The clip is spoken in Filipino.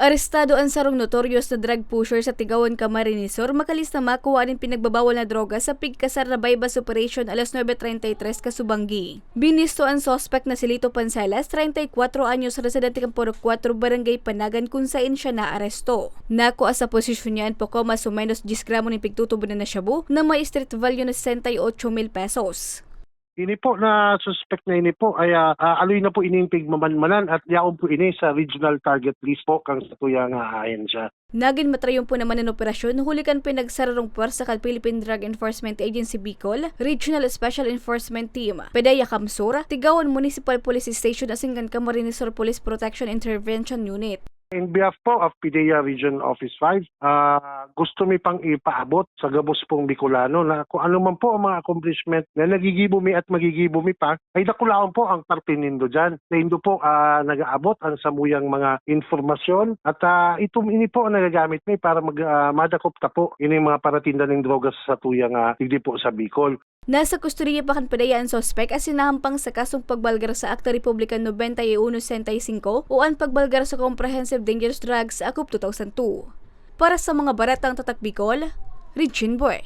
Arestado ang sarong notorious na drug pusher sa Tigawan, Camarines Sur makalis na makuha ng pinagbabawal na droga sa Pigkasar na bypass operation alas 9:33 Kasubanggi. Binisto ang suspect na si Lito Pansalas, 34 anyos, residente ng Puro 4, Barangay Panagan kung saan siya naaresto. Nakuha sa posisyon niya ang poko mas o menos 10 gramo ng pigtutubo na shabu na may street value na 68,000 pesos. Ini po na suspect na ini po ay aloy na po ining pigmamanmanan at yaon po ini sa regional target list po kang sa tuyang ahayan siya. Naging matrayon po naman ang operasyon, hulikan pinagsararong puwersa kay Philippine Drug Enforcement Agency Bicol, Regional Special Enforcement Team, Pedaya Kamsur, Tigawan Municipal Police Station Asingan Camarines Sur Police Protection Intervention Unit. In behalf po of PDEA Region Office 5, gusto mi pang ipaabot sa gabos pong Bicolano na kung ano man po ang mga accomplishment na nagigibumi at magigibumi pa, ay dakulaon po ang parte nindo dyan. Na indo po nag-aabot ang samuyang mga informasyon at ini po ang nagagamit mi para madakop ta po ini mga paratinda ng drogas sa tuyang hindi po sa Bicol. Nasa kustodiya pa kan Pedaya ang sospek at sinahampang sa kasong pagbalgar sa Akta Republika 91-65 o ang pagbalgar sa Comprehensive Dangerous Drugs Act of 2002. Para sa mga baratang tatak Bicol, Regine Boy.